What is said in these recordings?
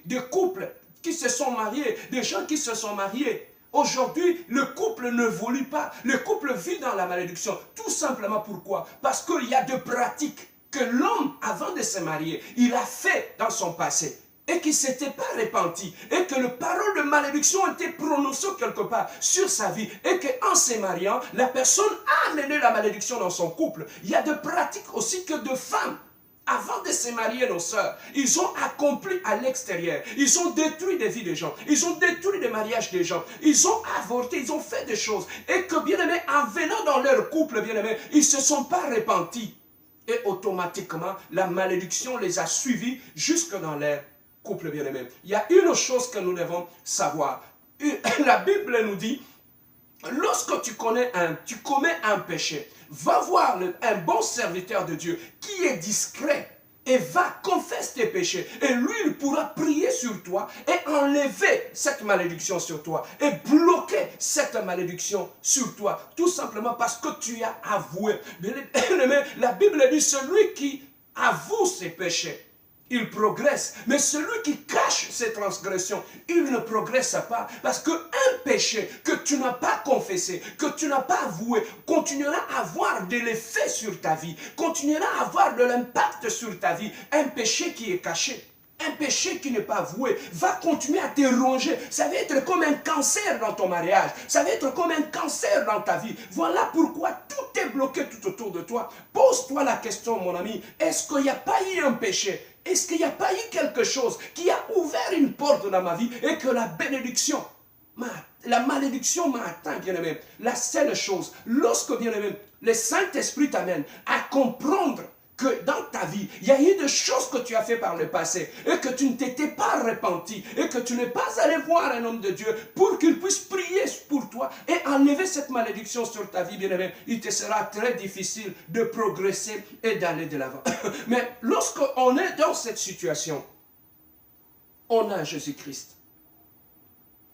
des couples qui se sont mariés, des gens qui se sont mariés. Aujourd'hui, le couple ne évolue pas. Le couple vit dans la malédiction. Tout simplement pourquoi? Parce qu'il y a des pratiques que l'homme, avant de se marier, il a fait dans son passé et qui ne s'était pas repenti, et que les paroles de malédiction ont été prononcées quelque part sur sa vie, et qu'en se mariant, la personne a amené la malédiction dans son couple. Il y a des pratiques aussi que de femmes, avant de se marier, nos sœurs, ils ont accompli à l'extérieur. Ils ont détruit des vies des gens. Ils ont détruit des mariages des gens. Ils ont avorté, ils ont fait des choses. Et que, bien aimé, en venant dans leur couple, bien aimé, ils ne se sont pas repentis. Et automatiquement, la malédiction les a suivis jusque dans leur couple, bien aimé. Il y a une chose que nous devons savoir. La Bible nous dit, lorsque tu commets un péché, va voir un bon serviteur de Dieu qui est discret et va confesser tes péchés. Et lui, il pourra prier sur toi et enlever cette malédiction sur toi et bloquer cette malédiction sur toi. Tout simplement parce que tu as avoué. La Bible dit, celui qui avoue ses péchés, il progresse. Mais celui qui cache ses transgressions, il ne progresse pas. Parce qu'un péché que tu n'as pas confessé, que tu n'as pas avoué, continuera à avoir de l'effet sur ta vie, continuera à avoir de l'impact sur ta vie. Un péché qui est caché, un péché qui n'est pas avoué, va continuer à te ronger. Ça va être comme un cancer dans ton mariage. Ça va être comme un cancer dans ta vie. Voilà pourquoi tout est bloqué tout autour de toi. Pose-toi la question, mon ami. Est-ce qu'il n'y a pas eu un péché? Est-ce qu'il n'y a pas eu quelque chose qui a ouvert une porte dans ma vie et que la bénédiction, la malédiction m'a atteint, bien-aimé? La seule chose, lorsque, bien-aimé, le Saint-Esprit t'amène à comprendre que dans ta vie, il y a eu des choses que tu as fait par le passé et que tu ne t'étais pas repenti et que tu n'es pas allé voir un homme de Dieu pour qu'il puisse prier pour toi et enlever cette malédiction sur ta vie, bien-aimé, il te sera très difficile de progresser et d'aller de l'avant. Mais lorsqu'on est dans cette situation, on a Jésus-Christ.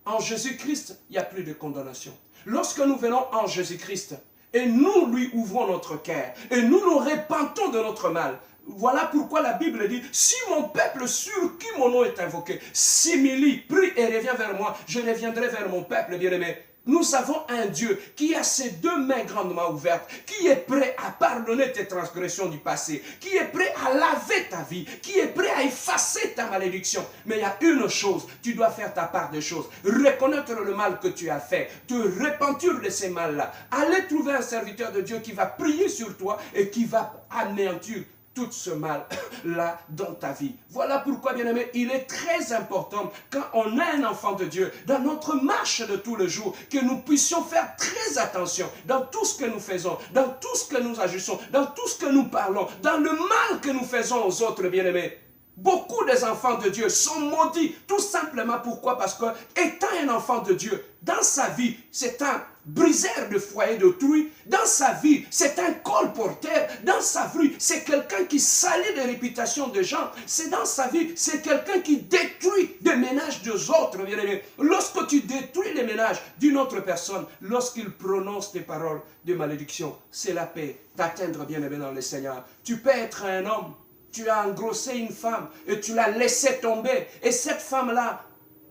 En Jésus-Christ, il n'y a plus de condamnation. Lorsque nous venons en Jésus-Christ, et nous lui ouvrons notre cœur, et nous nous repentons de notre mal. Voilà pourquoi la Bible dit, si mon peuple sur qui mon nom est invoqué, s'humilie, prie et revient vers moi, je reviendrai vers mon peuple bien-aimé. Nous avons un Dieu qui a ses deux mains grandement ouvertes, qui est prêt à pardonner tes transgressions du passé, qui est prêt à laver ta vie, qui est prêt à effacer ta malédiction. Mais il y a une chose, tu dois faire ta part des choses, reconnaître le mal que tu as fait, te repentir de ces mal-là, aller trouver un serviteur de Dieu qui va prier sur toi et qui va anéantir tout ce mal-là dans ta vie. Voilà pourquoi, bien-aimé, il est très important, quand on est un enfant de Dieu, dans notre marche de tous les jours, que nous puissions faire très attention dans tout ce que nous faisons, dans tout ce que nous agissons, dans tout ce que nous parlons, dans le mal que nous faisons aux autres, bien-aimés. Beaucoup des enfants de Dieu sont maudits, tout simplement pourquoi? Parce que, étant un enfant de Dieu, dans sa vie, c'est un briseur de foyer d'autrui, dans sa vie, c'est un colporteur, dans sa vie, c'est quelqu'un qui salit les réputations des gens, c'est dans sa vie, c'est quelqu'un qui détruit les ménages des autres, bien aimé. Lorsque tu détruis les ménages d'une autre personne, lorsqu'il prononce des paroles de malédiction, c'est la paix d'atteindre, bien aimé, dans le Seigneur. Tu peux être un homme, tu as engrossé une femme et tu l'as laissée tomber, et cette femme-là,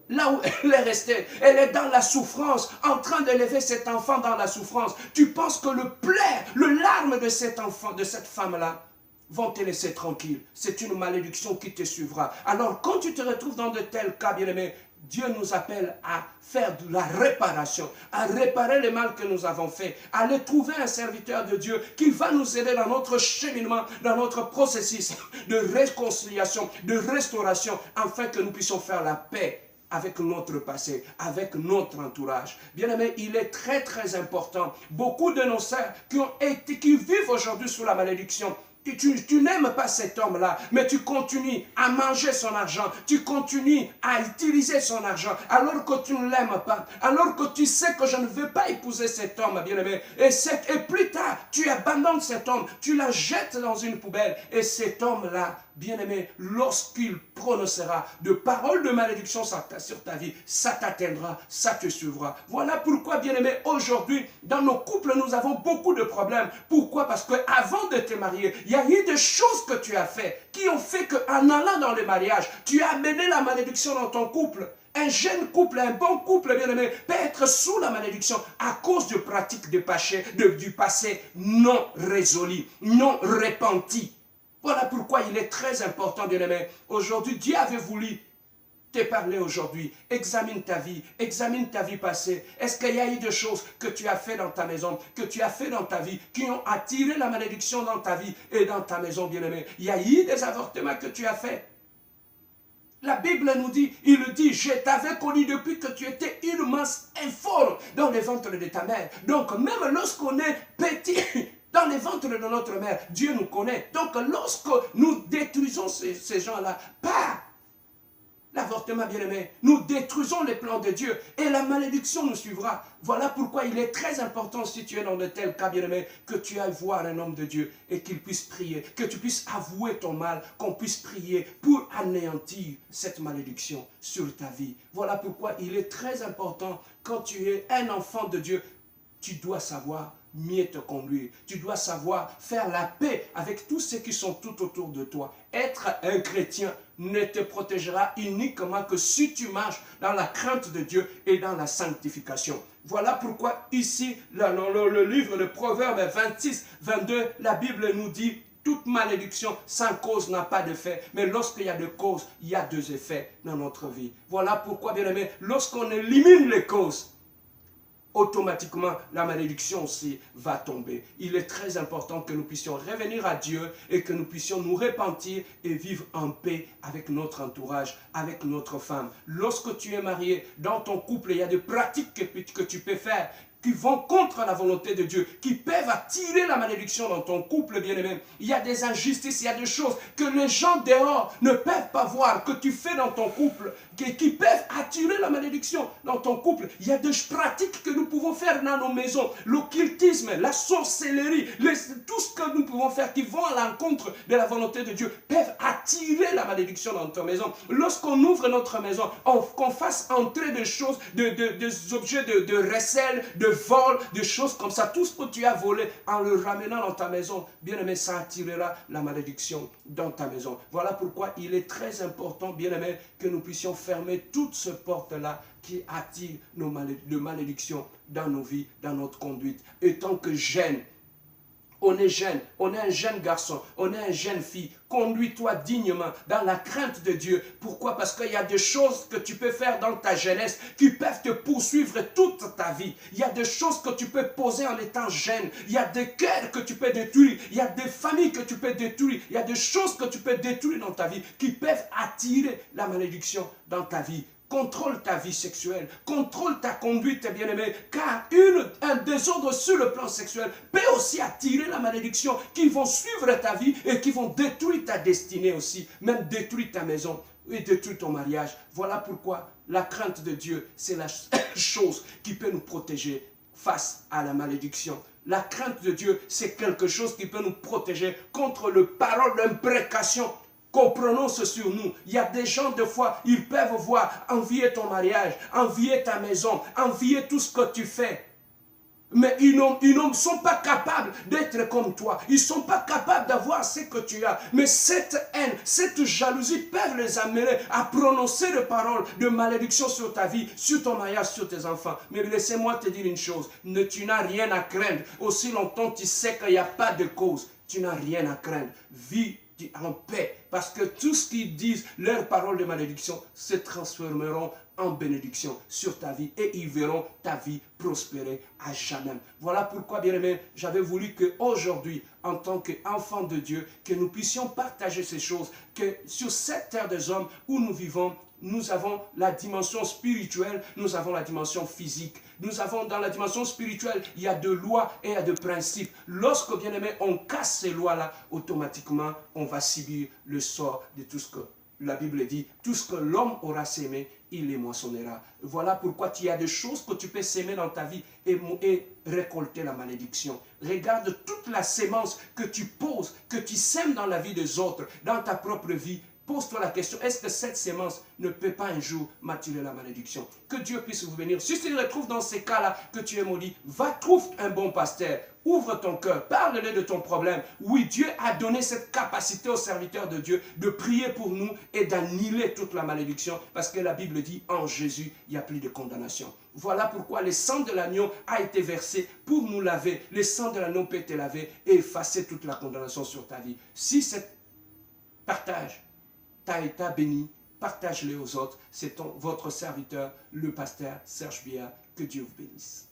là où elle est restée, elle est dans la souffrance, en train d'élever cet enfant dans la souffrance. Tu penses que le pleur, le larme de cet enfant, de cette femme-là, vont te laisser tranquille. C'est une malédiction qui te suivra. Alors, quand tu te retrouves dans de tels cas, bien-aimés, Dieu nous appelle à faire de la réparation, à réparer le mal que nous avons fait, à aller trouver un serviteur de Dieu qui va nous aider dans notre cheminement, dans notre processus de réconciliation, de restauration, afin que nous puissions faire la paix avec notre passé, avec notre entourage. Bien-aimé, il est très très important. Beaucoup de nos sœurs qui vivent aujourd'hui sous la malédiction, tu n'aimes pas cet homme-là, mais tu continues à manger son argent, tu continues à utiliser son argent, alors que tu ne l'aimes pas, alors que tu sais que je ne veux pas épouser cet homme, bien-aimé. Et plus tard, tu abandonnes cet homme, tu la jettes dans une poubelle, et cet homme-là bien-aimé, lorsqu'il prononcera de paroles de malédiction sur ta vie, ça t'atteindra, ça te suivra. Voilà pourquoi, bien-aimé, aujourd'hui, dans nos couples, nous avons beaucoup de problèmes. Pourquoi? Parce qu'avant de te marier, il y a eu des choses que tu as fait qui ont fait qu'en allant dans le mariage, tu as amené la malédiction dans ton couple. Un jeune couple, un bon couple, bien-aimé, peut être sous la malédiction à cause de pratiques du passé non résolues, non repenties. Voilà pourquoi il est très important, bien-aimé. Aujourd'hui, Dieu avait voulu te parler aujourd'hui. Examine ta vie passée. Est-ce qu'il y a eu des choses que tu as fait dans ta maison, que tu as fait dans ta vie, qui ont attiré la malédiction dans ta vie et dans ta maison, bien-aimé? Il y a eu des avortements que tu as fait. La Bible nous dit, il dit, je t'avais connu depuis que tu étais une masse informe dans les ventres de ta mère. Donc même lorsqu'on est petit, dans les ventres de notre mère, Dieu nous connaît. Donc lorsque nous détruisons ces gens-là, par l'avortement, bien-aimé, nous détruisons les plans de Dieu et la malédiction nous suivra. Voilà pourquoi il est très important, si tu es dans de tels cas, bien-aimé, que tu ailles voir un homme de Dieu et qu'il puisse prier, que tu puisses avouer ton mal, qu'on puisse prier pour anéantir cette malédiction sur ta vie. Voilà pourquoi il est très important, quand tu es un enfant de Dieu, tu dois savoir mieux te conduire. Tu dois savoir faire la paix avec tous ceux qui sont tout autour de toi. Être un chrétien ne te protégera uniquement que si tu marches dans la crainte de Dieu et dans la sanctification. Voilà pourquoi ici, le livre de Proverbes 26, 22, la Bible nous dit: toute malédiction sans cause n'a pas d'effet. Mais lorsqu'il y a des causes, il y a deux effets dans notre vie. Voilà pourquoi, bien aimé, lorsqu'on élimine les causes, automatiquement, la malédiction aussi va tomber. Il est très important que nous puissions revenir à Dieu et que nous puissions nous repentir et vivre en paix avec notre entourage, avec notre femme. Lorsque tu es marié, dans ton couple, il y a des pratiques que tu peux faire qui vont contre la volonté de Dieu, qui peuvent attirer la malédiction dans ton couple, bien-aimé. Il y a des injustices, il y a des choses que les gens dehors ne peuvent pas voir, que tu fais dans ton couple, qui peuvent attirer la malédiction dans ton couple. Il y a des pratiques que nous pouvons faire dans nos maisons, l'occultisme, la sorcellerie, tout ce que nous pouvons faire qui vont à l'encontre de la volonté de Dieu, peuvent attirer la malédiction dans ta maison. Lorsqu'on ouvre notre maison, qu'on fasse entrer des choses, des objets de recel, de vol, des choses comme ça, tout ce que tu as volé, en le ramenant dans ta maison, bien aimé, ça attirera la malédiction dans ta maison. Voilà pourquoi il est très important, bien aimé, que nous puissions fermer toutes ces portes-là qui attirent de malédiction dans nos vies, dans notre conduite. Et tant que jeune, on est jeune, on est un jeune garçon, on est une jeune fille. Conduis-toi dignement dans la crainte de Dieu. Pourquoi? Parce qu'il y a des choses que tu peux faire dans ta jeunesse qui peuvent te poursuivre toute ta vie. Il y a des choses que tu peux poser en étant jeune. Il y a des cœurs que tu peux détruire. Il y a des familles que tu peux détruire. Il y a des choses que tu peux détruire dans ta vie qui peuvent attirer la malédiction dans ta vie. Contrôle ta vie sexuelle, contrôle ta conduite, bien-aimé, car un désordre sur le plan sexuel peut aussi attirer la malédiction qui vont suivre ta vie et qui vont détruire ta destinée aussi, même détruire ta maison et détruire ton mariage. Voilà pourquoi la crainte de Dieu, c'est la chose qui peut nous protéger face à la malédiction. La crainte de Dieu, c'est quelque chose qui peut nous protéger contre les paroles d'imprécation qu'on prononce sur nous. Il y a des gens, des fois, ils peuvent voir, envier ton mariage, envier ta maison, envier tout ce que tu fais. Mais ils ne sont pas capables d'être comme toi. Ils ne sont pas capables d'avoir ce que tu as. Mais cette haine, cette jalousie peuvent les amener à prononcer des paroles de malédiction sur ta vie, sur ton mariage, sur tes enfants. Mais laissez-moi te dire une chose. Tu n'as rien à craindre. Aussi longtemps tu sais qu'il n'y a pas de cause. Tu n'as rien à craindre. Vis en paix, parce que tout ce qu'ils disent, leurs paroles de malédiction se transformeront en bénédiction sur ta vie et ils verront ta vie prospérer à jamais. Voilà pourquoi, bien aimé, j'avais voulu qu'aujourd'hui, en tant qu'enfants de Dieu, que nous puissions partager ces choses, que sur cette terre des hommes où nous vivons, nous avons la dimension spirituelle, nous avons la dimension physique. Nous avons dans la dimension spirituelle, il y a de lois et il y a de principes. Lorsque, bien aimé, on casse ces lois-là, automatiquement, on va subir le sort de tout ce que la Bible dit, tout ce que l'homme aura sémé, il les moissonnera. Voilà pourquoi il y a des choses que tu peux s'aimer dans ta vie et récolter la malédiction. Regarde toute la sémence que tu poses, que tu sèmes dans la vie des autres, dans ta propre vie. Pose-toi la question, est-ce que cette sémence ne peut pas un jour m'attirer la malédiction? Que Dieu puisse vous bénir. Si tu te retrouves dans ces cas-là, que tu es maudit, va trouver un bon pasteur. Ouvre ton cœur, parle-le de ton problème. Oui, Dieu a donné cette capacité aux serviteurs de Dieu de prier pour nous et d'annihiler toute la malédiction. Parce que la Bible dit, en Jésus, il n'y a plus de condamnation. Voilà pourquoi le sang de l'agneau a été versé pour nous laver. Le sang de l'agneau peut te laver et effacer toute la condamnation sur ta vie. Si ce partage t'a été béni, partage-le aux autres. C'est votre serviteur, le pasteur Serge Biard. Que Dieu vous bénisse.